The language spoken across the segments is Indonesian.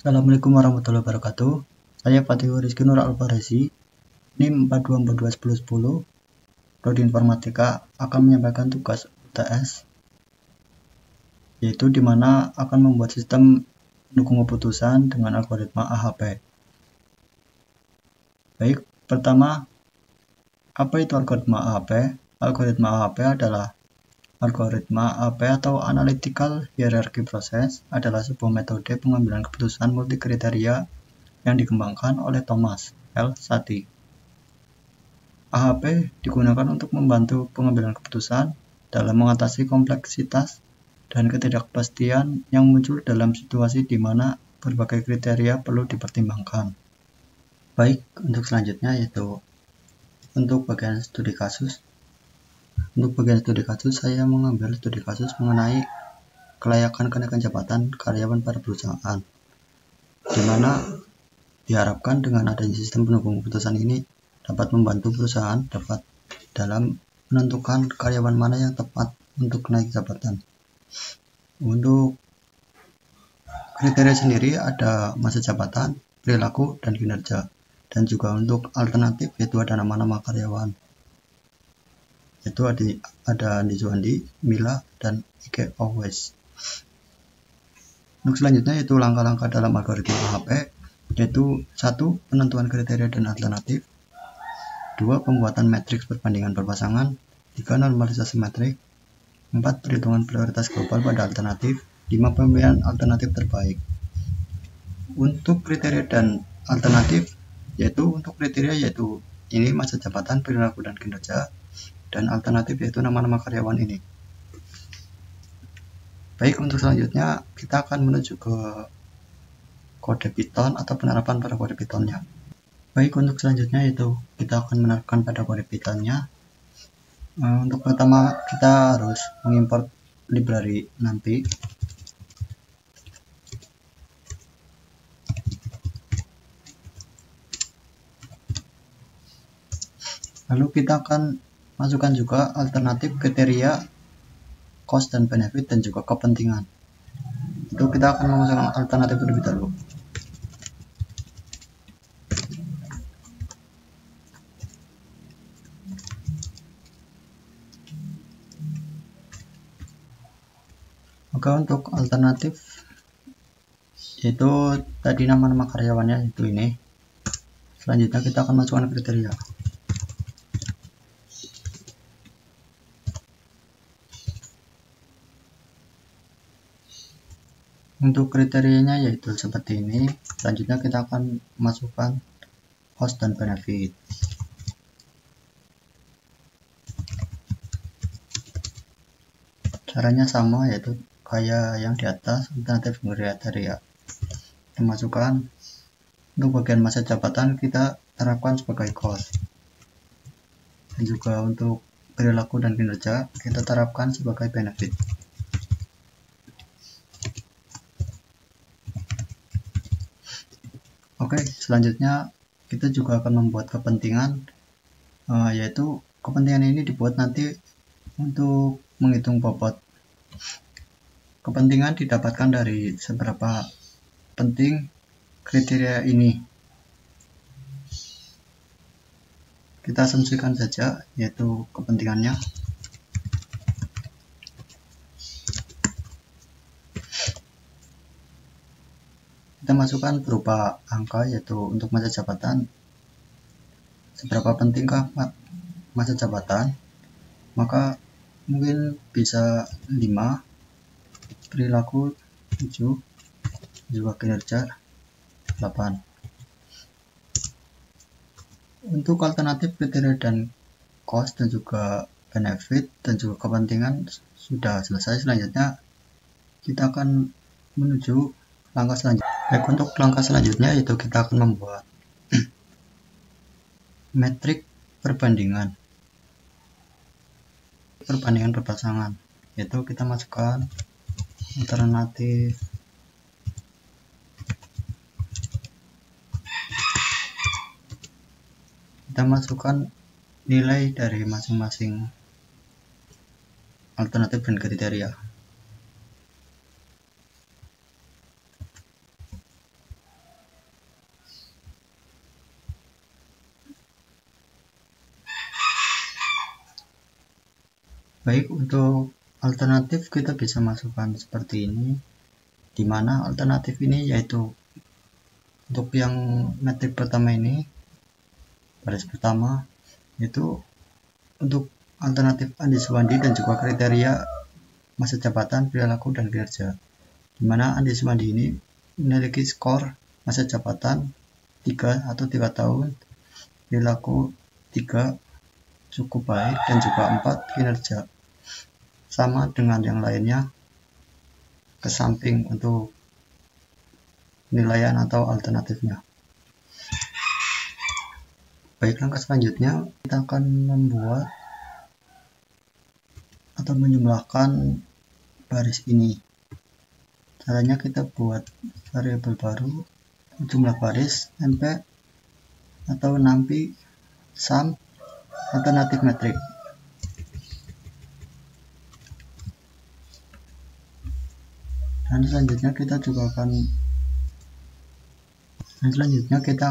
Assalamualaikum warahmatullahi wabarakatuh. Saya Fatihur Rizky Nur Alfarisi, NIM 42421010, Prodi Informatika, akan menyampaikan tugas UTS, yaitu di mana akan membuat sistem pendukung keputusan dengan algoritma AHP. Baik, pertama, apa itu algoritma AHP? Algoritma AHP adalah algoritma AHP atau Analytical Hierarchy Process adalah sebuah metode pengambilan keputusan multikriteria yang dikembangkan oleh Thomas L. Sati. AHP digunakan untuk membantu pengambilan keputusan dalam mengatasi kompleksitas dan ketidakpastian yang muncul dalam situasi di mana berbagai kriteria perlu dipertimbangkan. Baik, untuk selanjutnya yaitu untuk bagian studi kasus. Untuk bagian studi kasus, saya mengambil studi kasus mengenai kelayakan kenaikan jabatan karyawan pada perusahaan, di mana diharapkan dengan adanya sistem pendukung keputusan ini dapat membantu perusahaan dapat dalam menentukan karyawan mana yang tepat untuk naik jabatan. Untuk kriteria sendiri ada masa jabatan, perilaku, dan kinerja. Dan juga untuk alternatif yaitu ada nama-nama karyawan. Itu ada Andi Zuhandi, Mila, dan Ike Always. Untuk selanjutnya yaitu langkah-langkah dalam algoritma AHP, yaitu 1. Penentuan kriteria dan alternatif, 2. Pembuatan matriks perbandingan berpasangan, 3. Normalisasi metrik, 4. Perhitungan prioritas global pada alternatif, 5. Pemilihan alternatif terbaik. Untuk kriteria dan alternatif, yaitu untuk kriteria yaitu ini masa jabatan, perilaku, dan kinerja, dan alternatif yaitu nama-nama karyawan ini. Baik, untuk selanjutnya kita akan menuju ke kode Python atau penerapan pada kode Pythonnya. Baik, untuk selanjutnya yaitu kita akan menerapkan pada kode Pythonnya. Untuk pertama kita harus mengimport library NumPy. Lalu kita akan masukkan juga alternatif kriteria, cost dan benefit, dan juga kepentingan. Itu kita akan memasukkan alternatif terlebih dahulu. Oke, untuk alternatif yaitu tadi nama-nama karyawannya itu ini. Selanjutnya kita akan masukkan kriteria. Untuk kriterianya yaitu seperti ini. Selanjutnya kita akan masukkan cost dan benefit. Caranya sama yaitu kayak yang di atas, alternatif kriteria. Kita masukkan. Untuk bagian masa jabatan kita terapkan sebagai cost. Dan juga untuk perilaku dan kinerja kita terapkan sebagai benefit. Oke, selanjutnya kita juga akan membuat kepentingan, yaitu kepentingan ini dibuat nanti untuk menghitung bobot. Kepentingan didapatkan dari seberapa penting kriteria ini. Kita asumsikan saja yaitu kepentingannya. Kita masukkan berupa angka yaitu untuk masa jabatan. Seberapa pentingkah masa jabatan? Maka mungkin bisa 5, perilaku 7, juga kinerja 8. Untuk alternatif kriteria dan cost dan juga benefit dan juga kepentingan sudah selesai. Selanjutnya kita akan menuju langkah selanjutnya. Baik, untuk langkah selanjutnya yaitu kita akan membuat metrik perbandingan berpasangan, yaitu kita masukkan alternatif kita masukkan nilai dari masing-masing alternatif dan kriteria. Baik, untuk alternatif kita bisa masukkan seperti ini, di mana alternatif ini yaitu untuk yang metrik pertama ini, baris pertama, yaitu untuk alternatif Andi Suwandi dan juga kriteria masa jabatan, perilaku, dan kinerja, di mana Andi Suwandi ini memiliki skor masa jabatan 3 atau 3 tahun, perilaku 3 cukup baik, dan juga 4 kinerja sama dengan yang lainnya ke samping untuk penilaian atau alternatifnya. Baik, langkah selanjutnya kita akan membuat atau menjumlahkan baris ini. Caranya kita buat variabel baru, jumlah baris np atau nampi sum alternatif metrik. Dan selanjutnya kita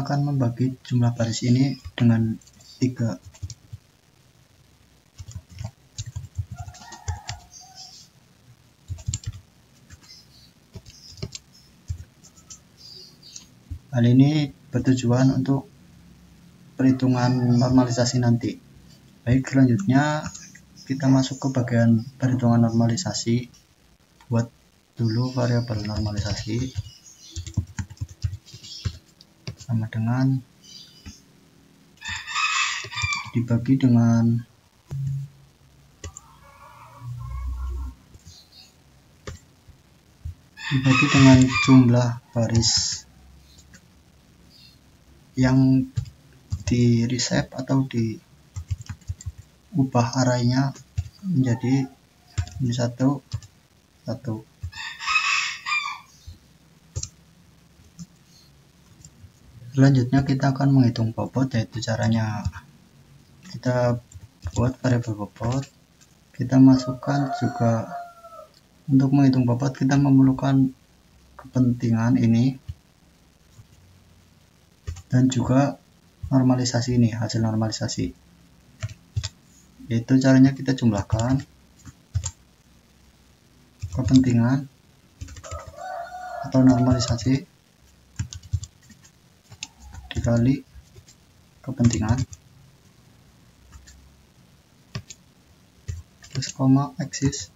akan membagi jumlah baris ini dengan 3. Hal ini bertujuan untuk perhitungan normalisasi nanti. Baik, selanjutnya kita masuk ke bagian perhitungan normalisasi. Buat dulu variabel normalisasi sama dengan dibagi dengan jumlah baris yang di reshape atau diubah arraynya menjadi 1, 1. Selanjutnya kita akan menghitung bobot, yaitu caranya kita buat variabel bobot, kita masukkan juga. Untuk menghitung bobot kita memerlukan kepentingan ini dan juga normalisasi ini, hasil normalisasi, yaitu caranya kita jumlahkan kepentingan atau normalisasi dikali kepentingan terus koma eksis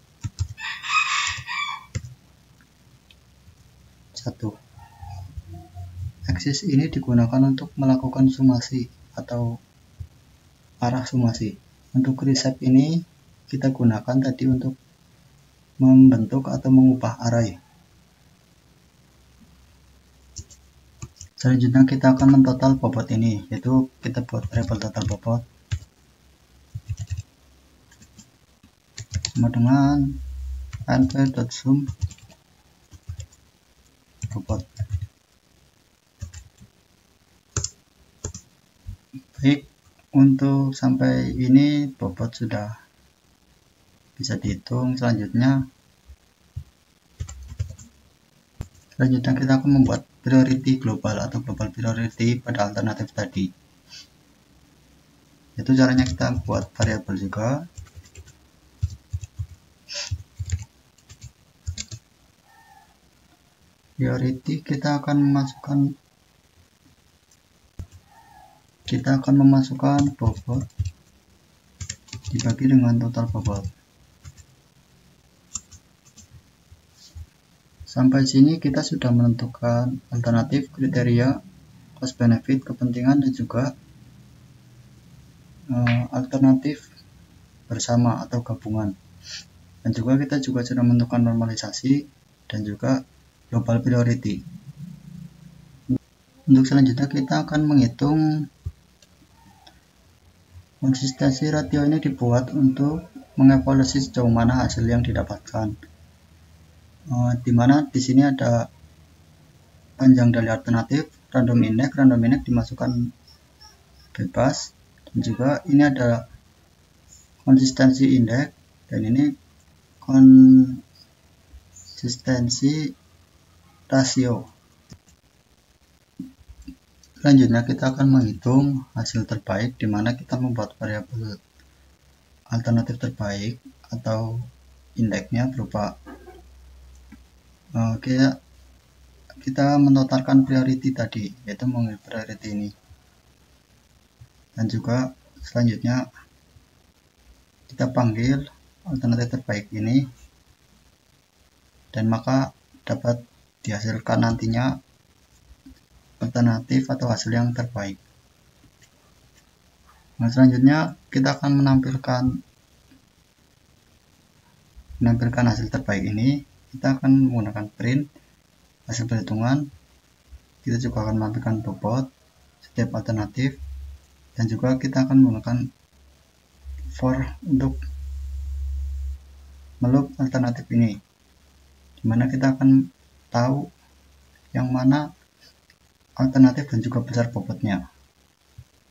1. Eksis ini digunakan untuk melakukan sumasi atau arah sumasi. Untuk reshape ini kita gunakan tadi untuk membentuk atau mengubah array. Selanjutnya kita akan mentotal bobot ini, yaitu kita buat variabel total bobot sama dengan np.sum bobot. Baik, untuk sampai ini bobot sudah bisa dihitung. Selanjutnya kita akan membuat priority global atau global priority pada alternatif tadi. Itu caranya kita buat variabel juga. Priority kita akan memasukkan bobot dibagi dengan total bobot. Sampai sini kita sudah menentukan alternatif, kriteria, cost benefit, kepentingan, dan juga alternatif bersama atau gabungan. Dan juga kita sudah menentukan normalisasi dan juga global priority. Untuk selanjutnya kita akan menghitung konsistensi ratio. Ini dibuat untuk mengevaluasi sejauh mana hasil yang didapatkan. Dimana di sini ada panjang dari alternatif, random index dimasukkan bebas, dan juga ini ada konsistensi index, dan ini konsistensi rasio. Selanjutnya kita akan menghitung hasil terbaik, di mana kita membuat variabel alternatif terbaik atau indeksnya berupa kita menotarkan priority tadi, yaitu mengambil priority ini. Dan juga selanjutnya kita panggil alternatif terbaik ini, dan maka dapat dihasilkan nantinya alternatif atau hasil yang terbaik. Nah, selanjutnya kita akan menampilkan hasil terbaik ini. Kita akan menggunakan print hasil perhitungan. Kita juga akan menampilkan bobot setiap alternatif, dan juga kita akan menggunakan for untuk meloop alternatif ini, dimana kita akan tahu yang mana alternatif dan juga besar bobotnya.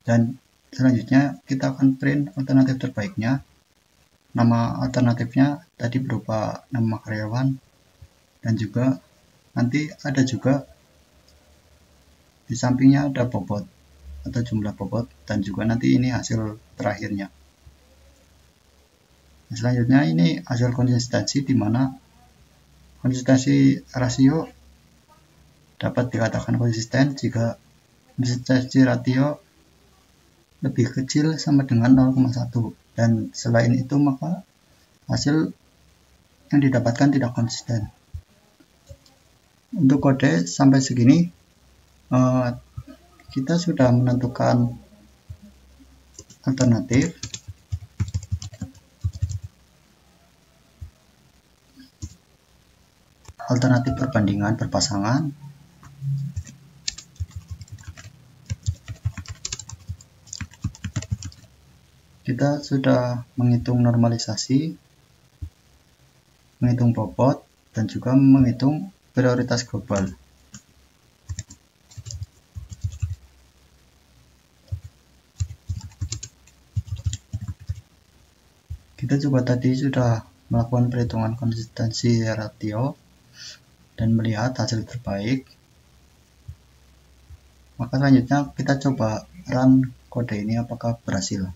Dan selanjutnya kita akan print alternatif terbaiknya. Nama alternatifnya tadi berupa nama karyawan, dan juga nanti ada juga di sampingnya ada bobot atau jumlah bobot, dan juga nanti ini hasil terakhirnya. Nah, selanjutnya ini hasil konsistensi, di mana konsistensi rasio dapat dikatakan konsisten jika konsistensi ratio lebih kecil sama dengan 0,1, dan selain itu maka hasil yang didapatkan tidak konsisten. Untuk kode sampai segini kita sudah menentukan alternatif, perbandingan berpasangan, kita sudah menghitung normalisasi, menghitung bobot, dan juga menghitung prioritas global. Kita juga tadi sudah melakukan perhitungan konsistensi ratio dan melihat hasil terbaik. Maka selanjutnya kita coba run kode ini apakah berhasil.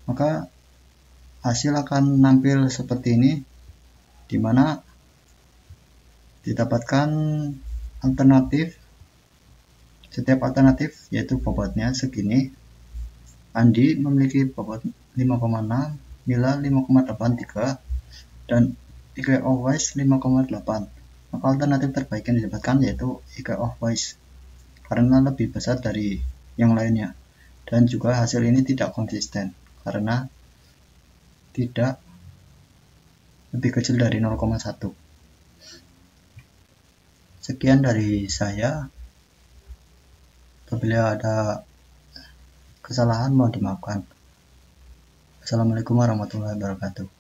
Maka hasil akan nampil seperti ini, di mana didapatkan alternatif, setiap alternatif yaitu bobotnya segini. Andi memiliki bobot 5,6, Mila 5,83, dan IQ of Wise 5,8. Maka alternatif terbaik yang didapatkan yaitu IQ of Wise karena lebih besar dari yang lainnya, dan juga hasil ini tidak konsisten karena tidak lebih kecil dari 0,1. Sekian dari saya. Apabila ada kesalahan mohon dimaafkan. Assalamualaikum warahmatullahi wabarakatuh.